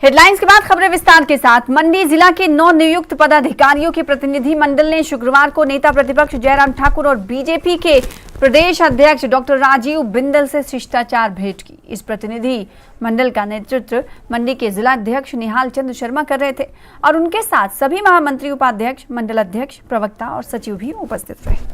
Headlines के बाद खबरें विस्तार के साथ। मंडी जिला के 9 नियुक्त पदाधिकारियों के प्रतिनिधि मंडल ने शुक्रवार को नेता प्रतिपक्ष जयराम ठाकुर और बीजेपी के प्रदेश अध्यक्ष डॉक्टर राजीव बिंदल से शिष्टाचार भेंट की। इस प्रतिनिधि मंडल का नेतृत्व मंडी के जिला अध्यक्ष निहाल चंद शर्मा कर रहे थे और उनके साथ सभी महामंत्री, उपाध्यक्ष, मंडल अध्यक्ष, प्रवक्ता और सचिव भी उपस्थित रहे।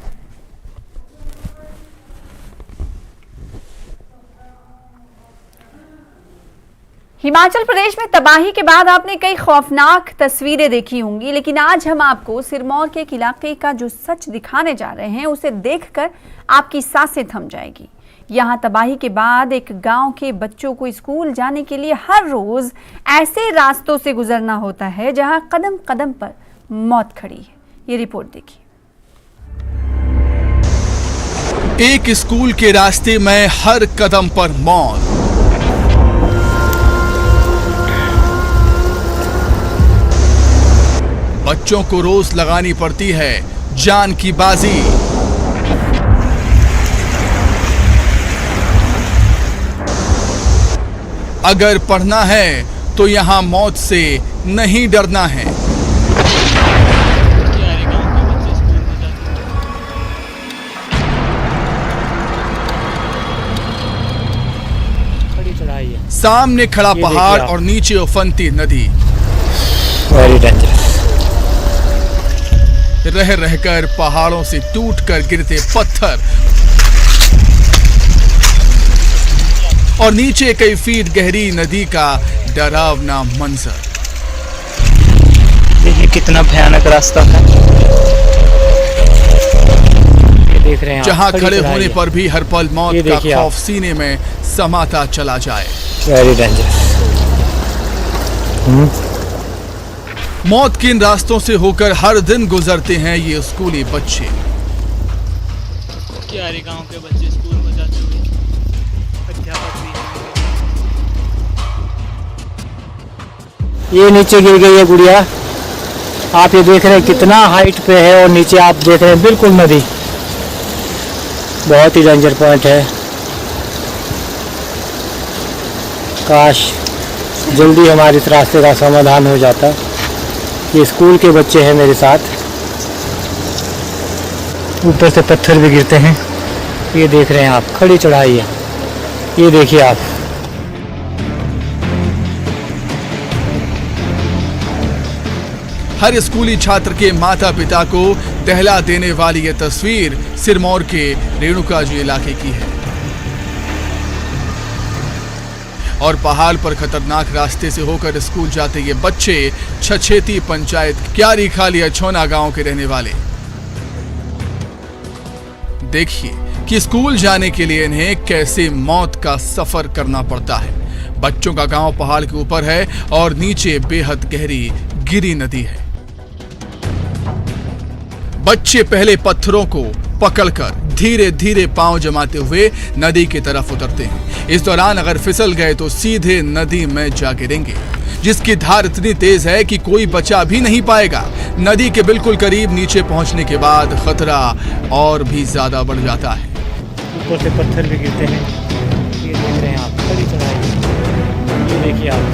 हिमाचल प्रदेश में तबाही के बाद आपने कई खौफनाक तस्वीरें देखी होंगी, लेकिन आज हम आपको सिरमौर के एक इलाके का जो सच दिखाने जा रहे हैं उसे देखकर आपकी सांसें थम जाएगी। यहाँ तबाही के बाद एक गांव के बच्चों को स्कूल जाने के लिए हर रोज ऐसे रास्तों से गुजरना होता है जहां कदम कदम पर मौत खड़ी है। ये रिपोर्ट देखिए। एक स्कूल के रास्ते में हर कदम पर मौत। बच्चों को रोज लगानी पड़ती है जान की बाजी। अगर पढ़ना है तो यहां मौत से नहीं डरना है। सामने खड़ा पहाड़ और नीचे उफनती नदी। Very dangerous. रह रहकर पहाड़ों से टूटकर गिरते पत्थर और नीचे कई फीट गहरी नदी का डरावना मंजर। देखिए कितना भयानक रास्ता है। देख रहे हैं जहां खड़े होने पर भी हर पल मौत का खौफ सीने में समाता चला जाए। Very dangerous. मौत के इन रास्तों से होकर हर दिन गुजरते हैं ये स्कूली बच्चे। क्यारी गांव के बच्चे स्कूल में जाते हुए, अध्यापक भी। ये नीचे गिर गई है गुड़िया। आप ये देख रहे हैं कितना हाइट पे है और नीचे आप देख रहे हैं बिल्कुल नदी। बहुत ही डेंजर पॉइंट है। काश जल्दी हमारे इस रास्ते का समाधान हो जाता। ये स्कूल के बच्चे हैं मेरे साथ। ऊपर से पत्थर भी गिरते हैं। ये देख रहे हैं आप, खड़ी चढ़ाई है। ये देखिए आप। हर स्कूली छात्र के माता पिता को दहला देने वाली ये तस्वीर सिरमौर के रेणुका जी इलाके की है। और पहाड़ पर खतरनाक रास्ते से होकर स्कूल जाते ये बच्चे छछेती पंचायत क्यारी खाली अछोना गांव के रहने वाले। देखिए कि स्कूल जाने के लिए इन्हें कैसे मौत का सफर करना पड़ता है। बच्चों का गांव पहाड़ के ऊपर है और नीचे बेहद गहरी गिरी नदी है। बच्चे पहले पत्थरों को पकड़कर धीरे धीरे पांव जमाते हुए नदी की तरफ उतरते हैं। इस दौरान अगर फिसल गए तो सीधे नदी में जा गिरेंगे, जिसकी धार इतनी तेज है कि कोई बचा भी नहीं पाएगा। नदी के बिल्कुल करीब नीचे पहुंचने के बाद खतरा और भी ज्यादा बढ़ जाता है। ऊपर से पत्थर भी गिरते हैं। ये देख रहे हैं आप, खड़ी चढ़ाई। ये देखिए आप।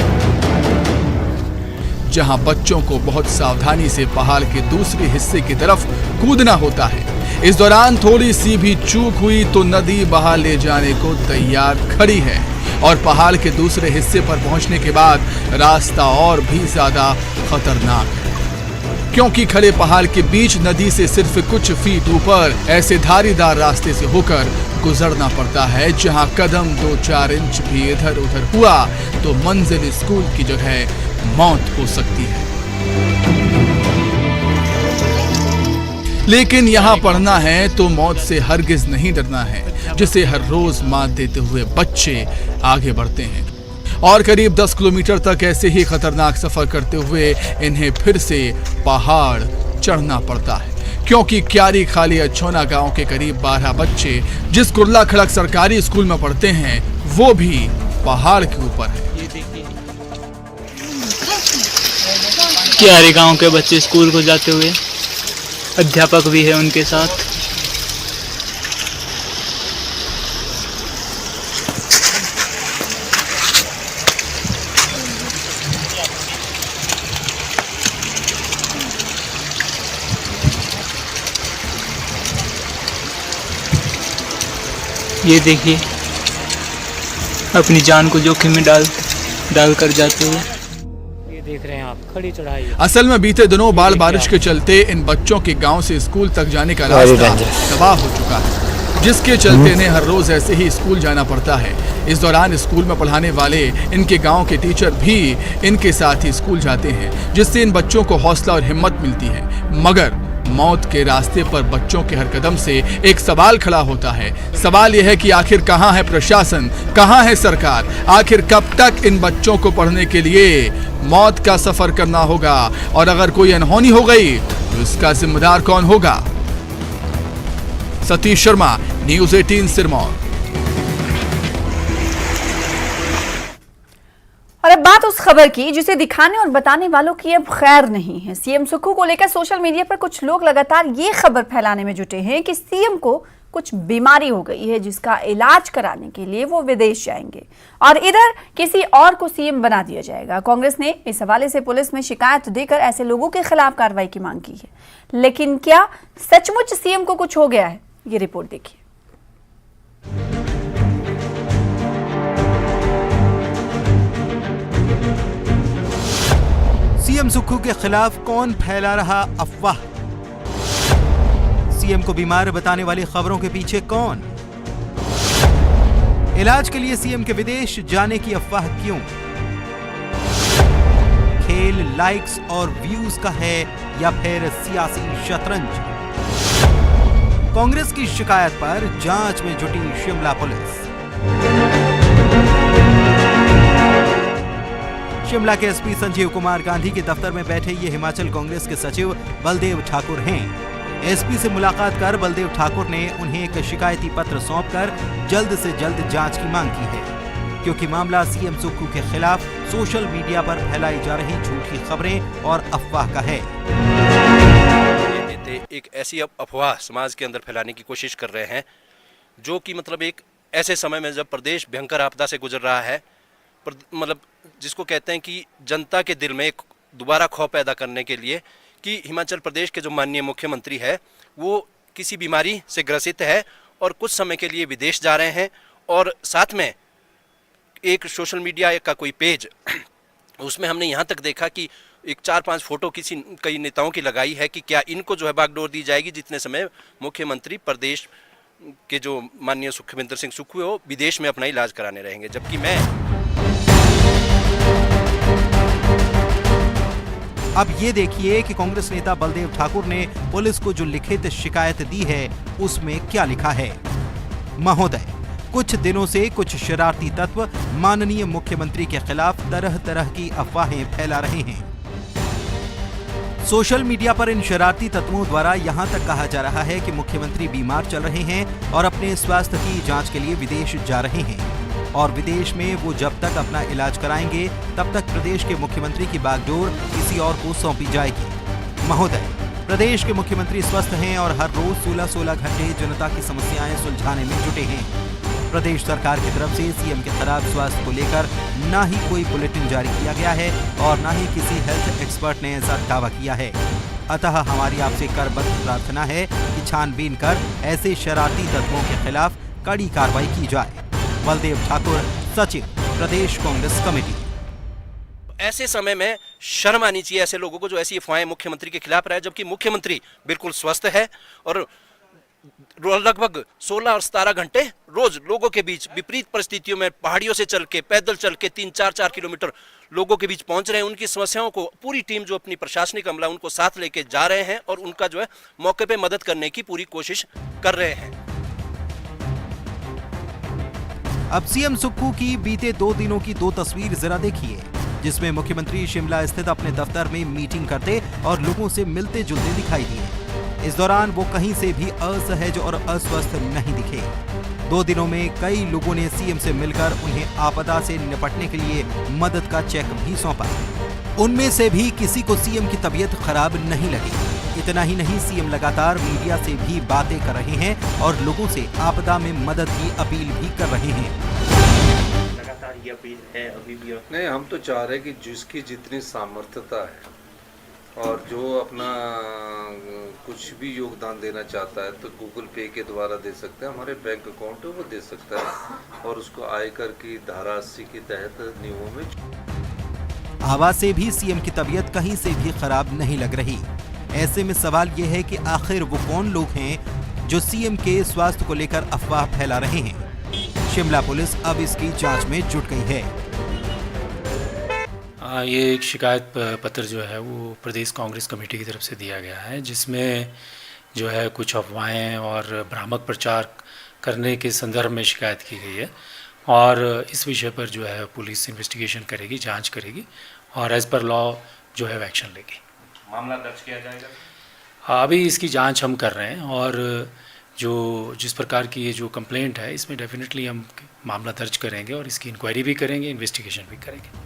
जहां बच्चों को बहुत सावधानी से पहाड़ के दूसरे हिस्से की तरफ कूदना होता है। इस दौरान थोड़ी सी भी चूक हुई तो नदी बहा ले जाने को तैयार खड़ी है और पहाड़ के दूसरे हिस्से पर पहुंचने के बाद रास्ता और भी ज्यादा खतरनाक है, क्योंकि खड़े पहाड़ के बीच नदी से सिर्फ कुछ फीट ऊपर ऐसे धारीदार रास्ते से होकर गुजरना पड़ता है, जहां कदम 2-4 इंच भी इधर उधर हुआ तो मंजिल स्कूल की जगह मौत हो सकती है। लेकिन यहाँ पढ़ना है तो मौत से हरगिज नहीं डरना है, जिसे हर रोज मात देते हुए बच्चे आगे बढ़ते हैं। और करीब 10 किलोमीटर तक ऐसे ही खतरनाक सफर करते हुए इन्हें फिर से पहाड़ चढ़ना पड़ता है, क्योंकि क्यारी खाली अछोना गांव के करीब 12 बच्चे जिस कुर्ला खड़क सरकारी स्कूल में पढ़ते हैं वो भी पहाड़ के ऊपर है। क्यारी गांव के बच्चे स्कूल को जाते हुए, अध्यापक भी है उनके साथ। ये देखिए अपनी जान को जोखिम में डाल कर जाते हुए। ये देख रहे हैं आप, खड़ी चढ़ाई है। असल में बीते दिनों बाढ़ बारिश के चलते इन बच्चों के गांव से स्कूल तक जाने का रास्ता तबाह हो चुका है, जिसके चलते इन्हें हर रोज ऐसे ही स्कूल जाना पड़ता है। इस दौरान स्कूल में पढ़ाने वाले इनके गांव के टीचर भी इनके साथ ही स्कूल जाते हैं, जिससे इन बच्चों को हौसला और हिम्मत मिलती है। मगर मौत के रास्ते पर बच्चों के हर कदम से एक सवाल खड़ा होता है। सवाल यह है कि आखिर कहां है प्रशासन, कहां है सरकार? आखिर कब तक इन बच्चों को पढ़ने के लिए मौत का सफर करना होगा? और अगर कोई अनहोनी हो गई तो इसका जिम्मेदार कौन होगा? सतीश शर्मा, न्यूज़ 18 सिरमौर। और अब बात उस खबर की जिसे दिखाने और बताने वालों की अब खैर नहीं है। सीएम सुक्खू को लेकर सोशल मीडिया पर कुछ लोग लगातार ये खबर फैलाने में जुटे हैं कि सीएम को कुछ बीमारी हो गई है जिसका इलाज कराने के लिए वो विदेश जाएंगे और इधर किसी और को सीएम बना दिया जाएगा। कांग्रेस ने इस हवाले से पुलिस में शिकायत देकर ऐसे लोगों के खिलाफ कार्रवाई की मांग की है। लेकिन क्या सचमुच सीएम को कुछ हो गया है? ये रिपोर्ट देखिए। सीएम सुक्खू के खिलाफ कौन फैला रहा अफवाह? सीएम को बीमार बताने वाली खबरों के पीछे कौन? इलाज के लिए सीएम के विदेश जाने की अफवाह क्यों? खेल लाइक्स और व्यूज का है या फिर सियासी शतरंज? कांग्रेस की शिकायत पर जांच में जुटी शिमला पुलिस। शिमला के एसपी संजीव कुमार गांधी के दफ्तर में बैठे ये हिमाचल कांग्रेस के सचिव बलदेव ठाकुर हैं। एसपी से मुलाकात कर बलदेव ठाकुर ने उन्हें एक शिकायती पत्र सौंपकर जल्द से जल्द जांच की मांग की है, क्योंकि मामला सीएम सुक्खू के खिलाफ सोशल मीडिया पर फैलाई जा रही झूठी खबरें और अफवाह का है। एक ऐसी अफवाह समाज के अंदर फैलाने की कोशिश कर रहे हैं जो कि मतलब एक ऐसे समय में जब प्रदेश भयंकर आपदा से गुजर रहा है, मतलब जिसको कहते हैं कि जनता के दिल में एक दोबारा खौफ पैदा करने के लिए कि हिमाचल प्रदेश के जो माननीय मुख्यमंत्री है वो किसी बीमारी से ग्रसित है और कुछ समय के लिए विदेश जा रहे हैं। और साथ में एक सोशल मीडिया का कोई पेज, उसमें हमने यहाँ तक देखा कि एक 4-5 फोटो कई नेताओं की लगाई है कि क्या इनको जो है बागडोर दी जाएगी जितने समय मुख्यमंत्री प्रदेश के जो माननीय सुखविंदर सिंह सुक्खू है वो विदेश में अपना इलाज कराने रहेंगे। जबकि मैं अब ये देखिए कि कांग्रेस नेता बलदेव ठाकुर ने पुलिस को जो लिखित शिकायत दी है उसमें क्या लिखा है। महोदय, कुछ दिनों से कुछ शरारती तत्व माननीय मुख्यमंत्री के खिलाफ तरह तरह की अफवाहें फैला रहे हैं। सोशल मीडिया पर इन शरारती तत्वों द्वारा यहां तक कहा जा रहा है कि मुख्यमंत्री बीमार चल रहे हैं और अपने स्वास्थ्य की जांच के लिए विदेश जा रहे हैं और विदेश में वो जब तक अपना इलाज कराएंगे तब तक प्रदेश के मुख्यमंत्री की बागडोर किसी और को सौंपी जाएगी। महोदय, प्रदेश के मुख्यमंत्री स्वस्थ हैं और हर रोज 16-16 घंटे जनता की समस्याएं सुलझाने में जुटे हैं। प्रदेश सरकार की तरफ से सीएम के खराब स्वास्थ्य को लेकर ना ही कोई बुलेटिन जारी किया गया है और ना ही किसी हेल्थ एक्सपर्ट ने ऐसा दावा किया है। अतः हमारी आपसे करबद्ध प्रार्थना है कि छानबीन कर ऐसे शरारती तत्वों के खिलाफ कड़ी कार्रवाई की जाए। बलदेव ठाकुर, सचिव, प्रदेश कांग्रेस कमेटी। ऐसे समय में शर्म आनी चाहिए ऐसे लोगों को जो ऐसी अफवाहें मुख्यमंत्री के खिलाफ रहे, जबकि मुख्यमंत्री बिल्कुल स्वस्थ है और लगभग 16 और 17 घंटे रोज लोगों के बीच विपरीत परिस्थितियों में पहाड़ियों से चल के, पैदल चल के 3-4 किलोमीटर लोगों के बीच पहुंच रहे हैं। उनकी समस्याओं को पूरी टीम जो अपनी प्रशासनिक अमला उनको साथ लेके जा रहे हैं और उनका जो है मौके पे मदद करने की पूरी कोशिश कर रहे हैं। अब सीएम सुक्खू की बीते 2 दिनों की 2 तस्वीर जरा देखिए, जिसमें मुख्यमंत्री शिमला स्थित अपने दफ्तर में मीटिंग करते और लोगों से मिलते जुलते दिखाई दिए। इस दौरान वो कहीं से भी असहज और अस्वस्थ नहीं दिखे। 2 दिनों में कई लोगों ने सीएम से मिलकर उन्हें आपदा से निपटने के लिए मदद का चेक भी सौंपा। उनमें से भी किसी को सीएम की तबीयत खराब नहीं लगी। इतना ही नहीं, सीएम लगातार मीडिया से भी बातें कर रहे हैं और लोगों से आपदा में मदद की अपील भी कर रहे हैं। लगातार ये अपील है अभी भी? नहीं, हम तो चाह रहे हैं कि जिसकी जितनी सामर्थ्यता है और जो अपना कुछ भी योगदान देना चाहता है तो गूगल पे के द्वारा दे सकता है, हमारे बैंक अकाउंट है वो दे सकता है और उसको आयकर की धारा 80 के तहत नियमों में। आवाज से भी सीएम की तबीयत कहीं से भी खराब नहीं लग रही। ऐसे में सवाल ये है कि आखिर वो कौन लोग हैं जो सीएम के स्वास्थ्य को लेकर अफवाह फैला रहे हैं। शिमला पुलिस अब इसकी जांच में जुट गई है। ये एक शिकायत पत्र जो है वो प्रदेश कांग्रेस कमेटी की तरफ से दिया गया है, जिसमें जो है कुछ अफवाहें और भ्रामक प्रचार करने के संदर्भ में शिकायत की गई है और इस विषय पर जो है पुलिस इन्वेस्टिगेशन करेगी, जांच करेगी और एज पर लॉ जो है एक्शन लेगी। मामला दर्ज किया जाएगा। अभी इसकी जांच हम कर रहे हैं और जो जिस प्रकार की ये जो कंप्लेंट है इसमें डेफिनेटली हम मामला दर्ज करेंगे और इसकी इंक्वायरी भी करेंगे, इन्वेस्टिगेशन भी करेंगे।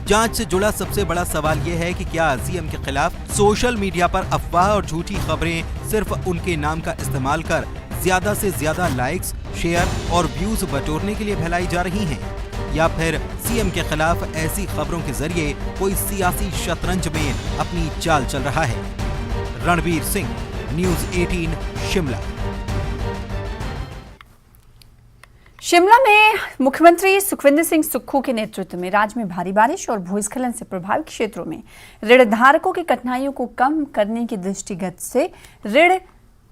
जांच से जुड़ा सबसे बड़ा सवाल यह है कि क्या सीएम के खिलाफ सोशल मीडिया पर अफवाह और झूठी खबरें सिर्फ उनके नाम का इस्तेमाल कर ज्यादा से ज्यादा लाइक्स, शेयर और व्यूज बटोरने के लिए फैलाई जा रही हैं, या फिर सीएम के खिलाफ ऐसी खबरों के जरिए कोई सियासी शतरंज में अपनी चाल चल रहा है। रणवीर सिंह, न्यूज़ 18 शिमला। शिमला में मुख्यमंत्री सुखविंदर सिंह सुक्खू के नेतृत्व में राज्य में भारी बारिश और भूस्खलन से प्रभावित क्षेत्रों में ऋण धारकों की कठिनाइयों को कम करने की दृष्टिगत से ऋण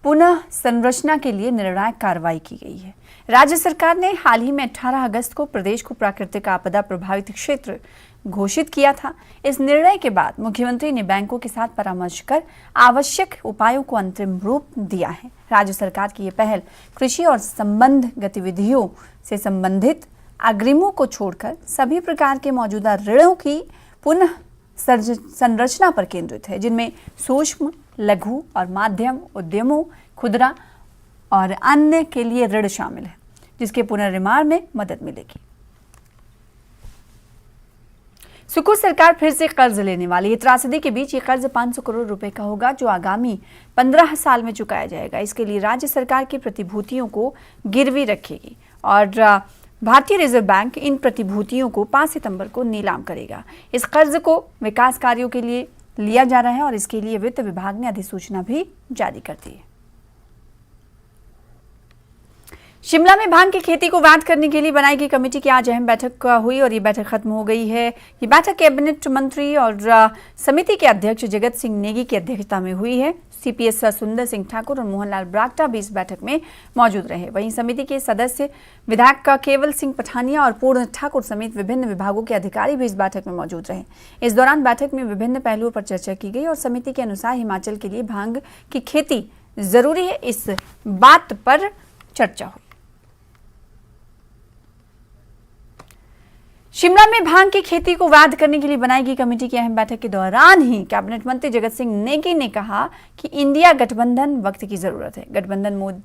पुनः संरचना के लिए निर्णायक कार्रवाई की गई है। राज्य सरकार ने हाल ही में 18 अगस्त को प्रदेश को प्राकृतिक आपदा प्रभावित क्षेत्र घोषित किया था। इस निर्णय के बाद मुख्यमंत्री ने बैंकों के साथ परामर्श कर आवश्यक उपायों को अंतरिम रूप दिया है। राज्य सरकार की ये पहल कृषि और संबंध गतिविधियों से संबंधित अग्रिमों को छोड़कर सभी प्रकार के मौजूदा ऋणों की पुनः संरचना पर केंद्रित है, जिनमें सूक्ष्म, लघु और माध्यम उद्यमों, खुदरा और अन्य के लिए ऋण शामिल है, जिसके पुनर्निर्माण में मदद मिलेगी। सुक्खू सरकार फिर से कर्ज लेने वाली है। त्रासदी के बीच ये कर्ज 500 करोड़ रुपए का होगा, जो आगामी 15 साल में चुकाया जाएगा। इसके लिए राज्य सरकार की प्रतिभूतियों को गिरवी रखेगी और भारतीय रिजर्व बैंक इन प्रतिभूतियों को 5 सितंबर को नीलाम करेगा। इस कर्ज को विकास कार्यों के लिए लिया जा रहा है और इसके लिए वित्त विभाग ने अधिसूचना भी जारी कर दी है। शिमला में भांग की खेती को वैध करने के लिए बनाई गई कमेटी की आज अहम बैठक हुई और ये बैठक खत्म हो गई है। ये बैठक कैबिनेट मंत्री और समिति के अध्यक्ष जगत सिंह नेगी की अध्यक्षता में हुई है। सीपीएस सुंदर सिंह ठाकुर और मोहनलाल ब्राक्टा भी इस बैठक में मौजूद रहे। वहीं समिति के सदस्य विधायक केवल सिंह पठानिया और पूर्ण ठाकुर समेत विभिन्न विभागों के अधिकारी भी इस बैठक में मौजूद रहे। इस दौरान बैठक में विभिन्न पहलुओं पर चर्चा की गई और समिति के अनुसार हिमाचल के लिए भांग की खेती जरूरी है, इस बात पर चर्चा हुई। शिमला में भांग की खेती को वैध करने के लिए बनाई गई कमेटी की अहम बैठक के दौरान ही कैबिनेट मंत्री जगत सिंह नेगी ने कहा कि इंडिया गठबंधन वक्त की जरूरत है। गठबंधन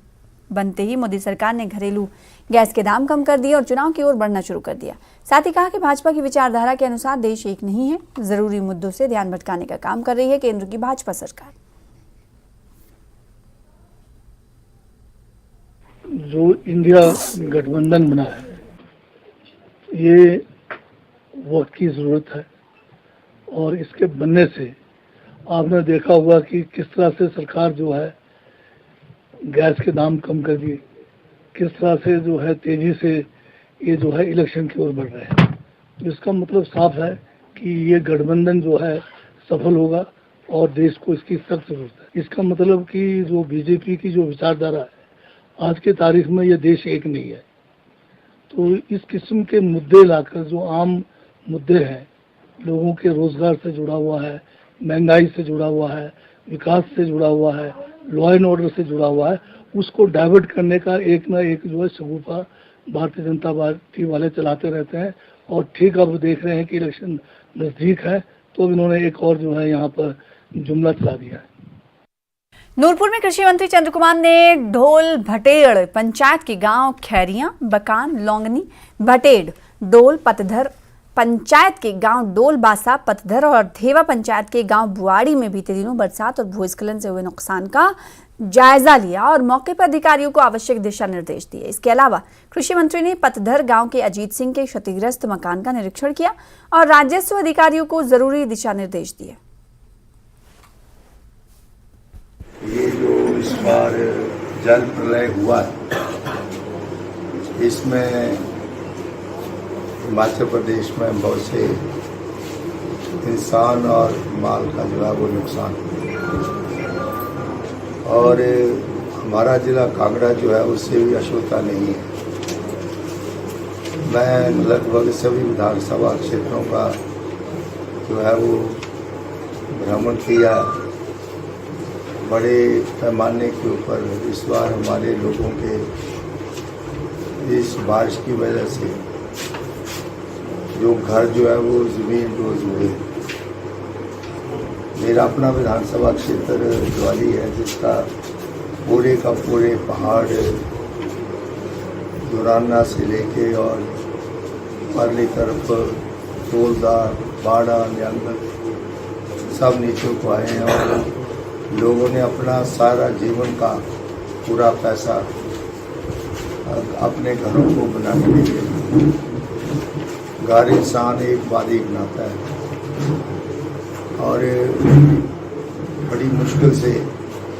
बनते ही मोदी सरकार ने घरेलू गैस के दाम कम कर दिए और चुनाव की ओर बढ़ना शुरू कर दिया। साथ ही कहा कि भाजपा की विचारधारा के अनुसार देश एक नहीं है, जरूरी मुद्दों से ध्यान भटकाने का काम कर रही है केंद्र की भाजपा सरकार। जो इंडिया गठबंधन बना है, ये वक्त की ज़रूरत है और इसके बनने से आपने देखा होगा कि किस तरह से सरकार जो है गैस के दाम कम कर दिए, किस तरह से जो है तेजी से ये जो है इलेक्शन की ओर बढ़ रहे हैं। तो इसका मतलब साफ है कि ये गठबंधन जो है सफल होगा और देश को इसकी सख्त जरूरत है। इसका मतलब कि जो बीजेपी की जो विचारधारा है, आज के तारीख में ये देश एक नहीं है। तो इस किस्म के मुद्दे लाकर, जो आम मुद्दे हैं, लोगों के रोजगार से जुड़ा हुआ है, महंगाई से जुड़ा हुआ है, विकास से जुड़ा हुआ है, लॉ एंड ऑर्डर से जुड़ा हुआ है, उसको डाइवर्ट करने का एक ना एक जो है शगुफा भारतीय जनता पार्टी वाले चलाते रहते हैं। और ठीक अब देख रहे हैं कि इलेक्शन नजदीक है, तो इन्होंने एक और जो है यहाँ पर जुमला चला दिया है। नूरपुर में कृषि मंत्री चंद्र कुमार ने ढोल भटेड़ पंचायत के गांव खैरियां, बकान, लोंगनी, भटेड़, डोल, पतधर पंचायत के गांव डोलबासा, पतधर और धेवा पंचायत के गांव बुआड़ी में बीते दिनों बरसात और भूस्खलन से हुए नुकसान का जायजा लिया और मौके पर अधिकारियों को आवश्यक दिशा निर्देश दिए। इसके अलावा कृषि मंत्री ने पतधर गांव के अजीत सिंह के क्षतिग्रस्त मकान का निरीक्षण किया और राजस्व अधिकारियों को जरूरी दिशा निर्देश दिए। ये जो इस बार जल प्रलय हुआ इसमें हिमाचल प्रदेश में बहुत से इंसान और माल का जो है वो नुकसान, और हमारा जिला कांगड़ा जो है उससे भी अछूता नहीं है। मैं लगभग सभी विधानसभा क्षेत्रों का जो है वो भ्रमण किया। बड़े पैमाने के ऊपर इस बार हमारे लोगों के इस बारिश की वजह से जो घर जो है वो ज़मीन डोज हुए। मेरा अपना विधानसभा क्षेत्र ज्वाली है, जिसका पूरे का पूरे पहाड़ दुराना से लेके और परली तरफ तोलदार, बाड़ा, न्यांगल सब नीचे को आए हैं और लोगों ने अपना सारा जीवन का पूरा पैसा अपने घरों को बनाने के लिए, घर इंसान एक वादी बनाता है और बड़ी मुश्किल से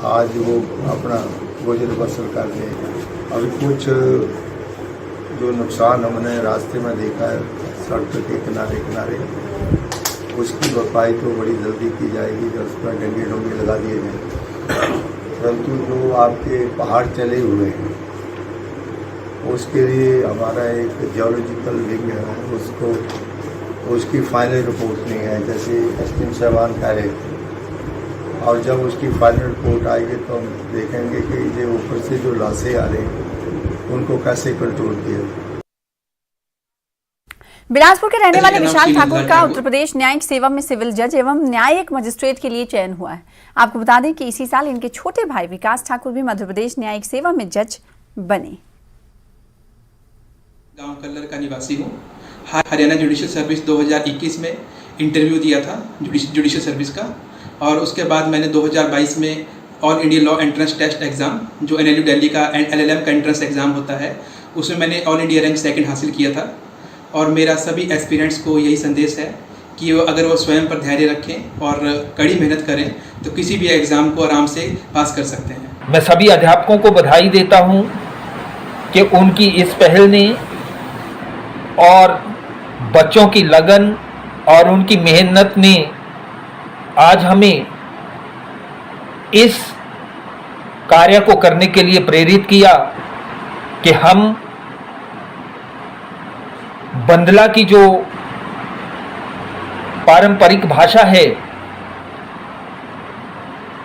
आज वो अपना गुजर बसर कर रहे हैं। अभी कुछ जो नुकसान हमने रास्ते में देखा है सड़क के किनारे किनारे, उसकी भरपाई तो बड़ी जल्दी की जाएगी जब उस पर डंगे डोंगे लगा दिए जाएँ। परंतु जो आपके पहाड़ चले हुए हैं उसके लिए हमारा एक जियोलॉजिकल विंग है, उसकी फाइनल रिपोर्ट नहीं है, जैसे एसडीएम साहबान कह रहे थे। और जब उसकी फाइनल रिपोर्ट आएगी तो हम देखेंगे कि ये ऊपर से जो लाशें आ रही हैं उनको कैसे कंट्रोल किया। बिलासपुर के रहने वाले विशाल ठाकुर का उत्तर प्रदेश न्यायिक सेवा में सिविल जज एवं न्यायिक मजिस्ट्रेट के लिए चयन हुआ है। आपको बता दें कि इसी साल इनके छोटे भाई विकास ठाकुर भी मध्य प्रदेश न्यायिक सेवा में जज बने। गांव कल्लर का निवासी हूँ। हरियाणा जुडिशियल सर्विस 2021 में इंटरव्यू दिया था जुडिशियल सर्विस का, और उसके बाद मैंने 2022 में all India law entrance test exam जो NLU दिल्ली का LLM का एंट्रेंस एग्ज़ाम होता है उसमें मैंने ऑल इंडिया रैंक 2nd हासिल किया था। और मेरा सभी एस्पिरेंट्स को यही संदेश है कि अगर वो स्वयं पर धैर्य रखें और कड़ी मेहनत करें तो किसी भी एग्ज़ाम को आराम से पास कर सकते हैं। मैं सभी अध्यापकों को बधाई देता हूं कि उनकी इस पहल ने और बच्चों की लगन और उनकी मेहनत ने आज हमें इस कार्य को करने के लिए प्रेरित किया कि हम बंदला की जो पारंपरिक भाषा है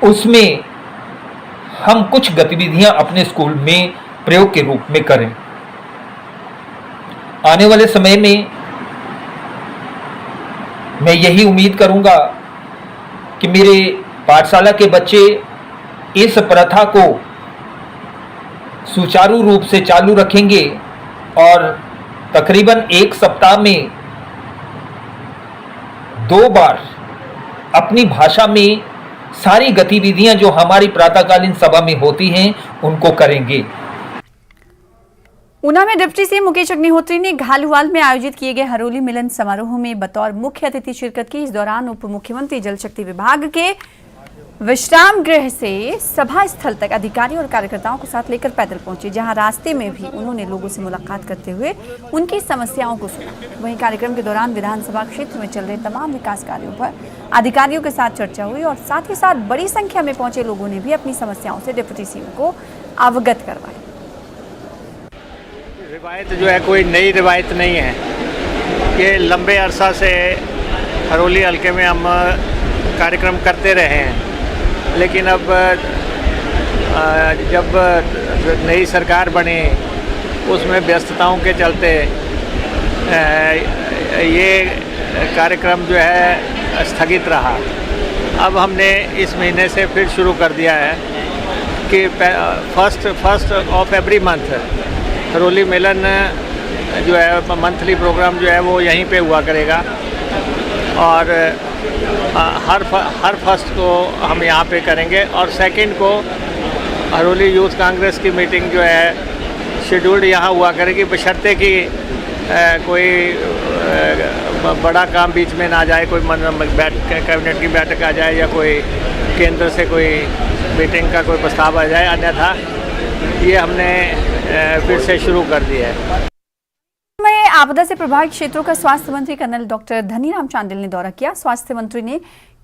उसमें हम कुछ गतिविधियां अपने स्कूल में प्रयोग के रूप में करें। आने वाले समय में मैं यही उम्मीद करूंगा कि मेरे पाठशाला के बच्चे इस प्रथा को सुचारू रूप से चालू रखेंगे और तकरीबन 1 सप्ताह में 2 बार अपनी भाषा में सारी गतिविधियां जो हमारी प्रातःकालीन सभा में होती हैं उनको करेंगे। ऊना में डिप्टी सीएम मुकेश अग्निहोत्री ने घालूवाल में आयोजित किए गए हरोली मिलन समारोह में बतौर मुख्य अतिथि शिरकत की। इस दौरान उप मुख्यमंत्री जल शक्ति विभाग के विश्राम गृह से सभा स्थल तक अधिकारी और कार्यकर्ताओं को साथ लेकर पैदल पहुंचे, जहां रास्ते में भी उन्होंने लोगों से मुलाकात करते हुए उनकी समस्याओं को सुना। वहीं कार्यक्रम के दौरान विधानसभा क्षेत्र में चल रहे तमाम विकास कार्यों पर अधिकारियों के साथ चर्चा हुई और साथ ही साथ बड़ी संख्या में पहुंचे लोगों ने भी अपनी समस्याओं से डिप्टी सीएम को अवगत करवाई। रिवायत जो है कोई नई रिवायत नहीं है, ये लंबे अरसा से हरोली हल्के में हम कार्यक्रम करते रहे हैं, लेकिन अब जब नई सरकार बनी उसमें व्यस्तताओं के चलते ये कार्यक्रम जो है स्थगित रहा। अब हमने इस महीने से फिर शुरू कर दिया है कि first of every month Haroli मिलन जो है मंथली प्रोग्राम जो है वो यहीं पे हुआ करेगा। और हर फर्स्ट को हम यहाँ पे करेंगे और सेकंड को हरोली यूथ कांग्रेस की मीटिंग जो है शेड्यूल्ड यहाँ हुआ करेगी, बशर्ते कि कोई बड़ा काम बीच में ना जाए, कोई कैबिनेट की बैठक आ जाए या कोई केंद्र से कोई मीटिंग का कोई प्रस्ताव आ जाए, अन्यथा ये हमने फिर से शुरू कर दिया है। में आपदा से प्रभावित क्षेत्रों का स्वास्थ्य मंत्री कर्नल डॉक्टर धनीराम चांडिल ने दौरा किया। स्वास्थ्य मंत्री ने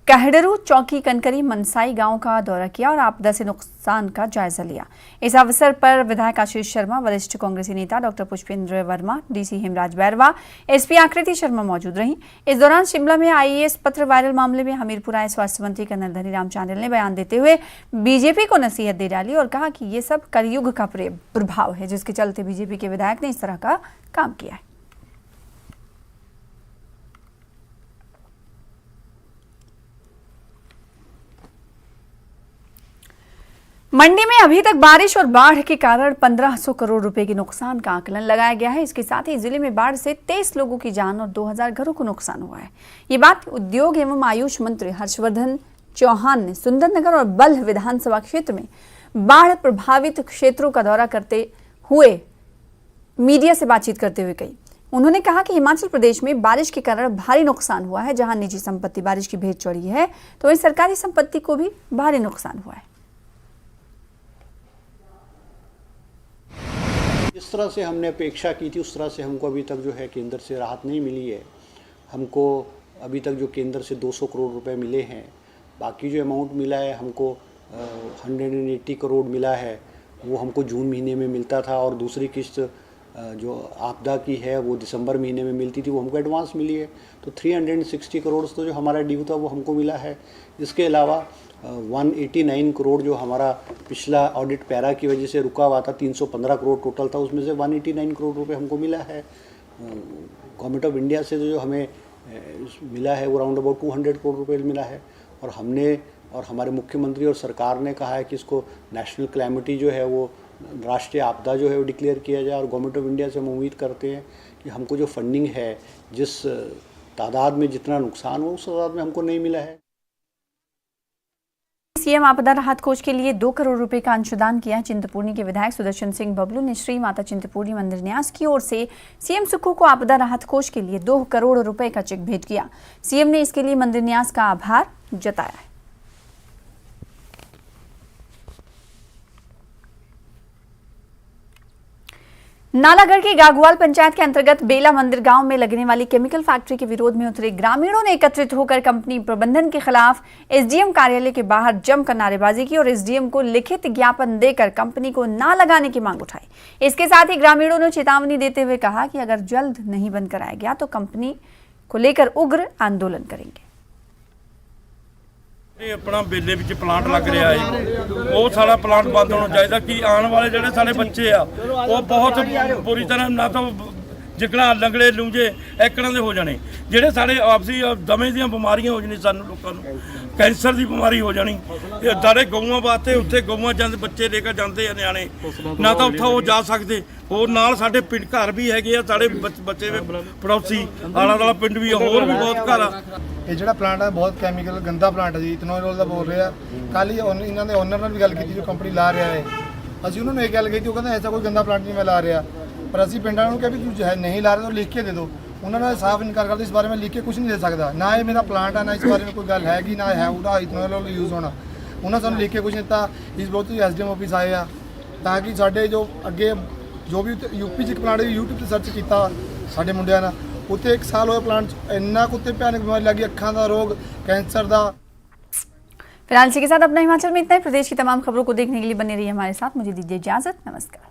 कहडरू, चौकी, कनकरी, मनसाई गांव का दौरा किया और आपदा से नुकसान का जायजा लिया। इस अवसर पर विधायक आशीष शर्मा, वरिष्ठ कांग्रेसी नेता doctor Pushpendra Verma, DC Hemraj Bairwa, SP आकृति शर्मा मौजूद रहीं। इस दौरान शिमला में आईएएस पत्र वायरल मामले में हमीरपुर आए स्वास्थ्य मंत्री कर्नल धनीराम चांडिल ने बयान देते हुए बीजेपी को नसीहत दे डाली और कहा कि ये सब कलयुग का प्रभाव है, जिसके चलते बीजेपी के विधायक ने इस तरह का काम किया है। मंडी में अभी तक बारिश और बाढ़ के कारण 1500 करोड़ रुपए के नुकसान का आकलन लगाया गया है। इसके साथ ही जिले में बाढ़ से 23 लोगों की जान और 2000 घरों को नुकसान हुआ है। ये बात उद्योग एवं आयुष मंत्री हर्षवर्धन चौहान ने सुंदरनगर और बल्ह विधानसभा क्षेत्र में बाढ़ प्रभावित क्षेत्रों का दौरा करते हुए मीडिया से बातचीत करते हुए कही। उन्होंने कहा कि हिमाचल प्रदेश में बारिश के कारण भारी नुकसान हुआ है। जहां निजी संपत्ति बारिश की भेंट चढ़ी है, तो वहीं सरकारी संपत्ति को भी भारी नुकसान हुआ है। जिस तरह से हमने अपेक्षा की थी उस तरह से हमको अभी तक जो है केंद्र से राहत नहीं मिली है। हमको अभी तक जो केंद्र से 200 करोड़ रुपए मिले हैं, बाकी जो अमाउंट मिला है हमको 180 करोड़ मिला है, वो हमको जून महीने में मिलता था और दूसरी किस्त जो आपदा की है वो दिसंबर महीने में मिलती थी, वो हमको एडवांस मिली है। तो 360 करोड़ तो जो हमारा ड्यू था वो हमको मिला है। इसके अलावा 189 करोड़ जो हमारा पिछला ऑडिट पैरा की वजह से रुका हुआ था, 315 करोड़ टोटल था, उसमें से 189 करोड़ रुपए हमको मिला है। गवर्नमेंट ऑफ इंडिया से जो हमें मिला है वो राउंड अबाउट 200 करोड़ रुपए मिला है। और हमने और हमारे मुख्यमंत्री और सरकार ने कहा है कि इसको नेशनल कैलेमिटी जो है वो राष्ट्रीय आपदा जो है वो डिक्लेयर किया जाए। और गवर्नमेंट ऑफ इंडिया से हम उम्मीद करते हैं कि हमको जो फंडिंग है, जिस तादाद में जितना नुकसान हो उस तादाद में हमको नहीं मिला है। सीएम आपदा राहत कोष के लिए 2 करोड़ रुपए का अंशदान किया। चिंतपूर्णी के विधायक सुदर्शन सिंह बबलू ने श्री माता चिंतपूर्णी मंदिर न्यास की ओर से सीएम सुक्खू को आपदा राहत कोष के लिए 2 करोड़ रुपए का चेक भेंट किया। सीएम ने इसके लिए मंदिर न्यास का आभार जताया है। नालागढ़ की गागुवाल पंचायत के अंतर्गत बेला मंदिर गांव में लगने वाली केमिकल फैक्ट्री के विरोध में उतरे ग्रामीणों ने एकत्रित होकर कंपनी प्रबंधन के खिलाफ एसडीएम कार्यालय के बाहर जमकर नारेबाजी की और एसडीएम को लिखित ज्ञापन देकर कंपनी को ना लगाने की मांग उठाई। इसके साथ ही ग्रामीणों ने चेतावनी देते हुए कहा कि अगर जल्द नहीं बंद कराया गया तो कंपनी को लेकर उग्र आंदोलन करेंगे। अपना बेले विच प्लांट लग रहा है, वो सारा प्लांट बंद होना चाहिए कि आने वाले जोड़े सारे बच्चे आ वो बहुत बुरी तरह ना तो जिकना लंगड़े लूंजे एकड़ां दे हो जाने, ਜਿਹੜੇ सारे आपसी दमे ਦੀਆਂ ਬਿਮਾਰੀਆਂ ਹੋ ਜਾਣੀ, ਸਾਨੂੰ ਲੋਕਾਂ ਨੂੰ कैंसर की बीमारी हो जानी। सारे गਊਆਂ वास्ते उत्थे गਊਆਂ ਜਾਂਦੇ बच्चे लेकर जाते हैं नियाणे ना तो उत्थे वो जा सकते। और नाल साडे पिंड घर भी हैगे आ, साडे बच्चे पड़ोसी आला दुआला पिंड भी होर भी बहुत घर आ। ਇਹ ਜਿਹੜਾ ਪਲਾਂਟ ਹੈ ਬਹੁਤ ਕੈਮੀਕਲ ਗੰਦਾ ਪਲਾਂਟ ਹੈ ਜੀ, ਇਥਨੋਲ ਦਾ ਬੋਲ ਰਿਹਾ। ਕੱਲ ਹੀ ਇਹਨਾਂ ਦੇ ਓਨਰ ਨਾਲ ਵੀ ਗੱਲ ਕੀਤੀ ਜੋ ਕੰਪਨੀ ਲਾ ਰਿਹਾ ਹੈ, ਅਸੀਂ ਉਹਨਾਂ ਨੂੰ ਇਹ ਗੱਲ ਕੀਤੀ, ਉਹ ਕਹਿੰਦਾ ਐਸਾ ਕੋਈ ਗੰਦਾ ਪਲਾਂਟ ਨਹੀਂ ਮੈਂ ਲਾ ਰਿਹਾ। पर ਅਸੀਂ ਪਿੰਡਾਂ ਨੂੰ ਕਿਹਾ ਵੀ ਤੂੰ ਹੈ ਨਹੀਂ ਲਾ ਰਿਹਾ तो लिख के दे दो। उन्होंने साफ इनकार कर दिया, इस बारे में लिख के कुछ नहीं दे सकता, ना ये मेरा प्लांट है ना इस बारे में कोई गल हैगी ना है ਉਹਦਾ इथनॉल यूज़ होना। उन्होंने सानू लिख के कुछ नहीं दिता। इस बहुत ही एसडीएम ऑफिस आए आ ताकि साडे जो अगे जो भी यूपी च प्लांट यूट्यूब से सर्च किया साडे मुंडिया ने, उत्थे 1 साल होया प्लांट इन्ना कुत्ते भयानक बीमारी लगी, अखां का रोग, कैंसर का। फिलहाल इसी के साथ अपना हिमाचल में इतना ही। प्रदेश की तमाम खबरों को देखने के लिए बने रहिए हमारे साथ। मुझे दीजिए इजाजत, नमस्कार।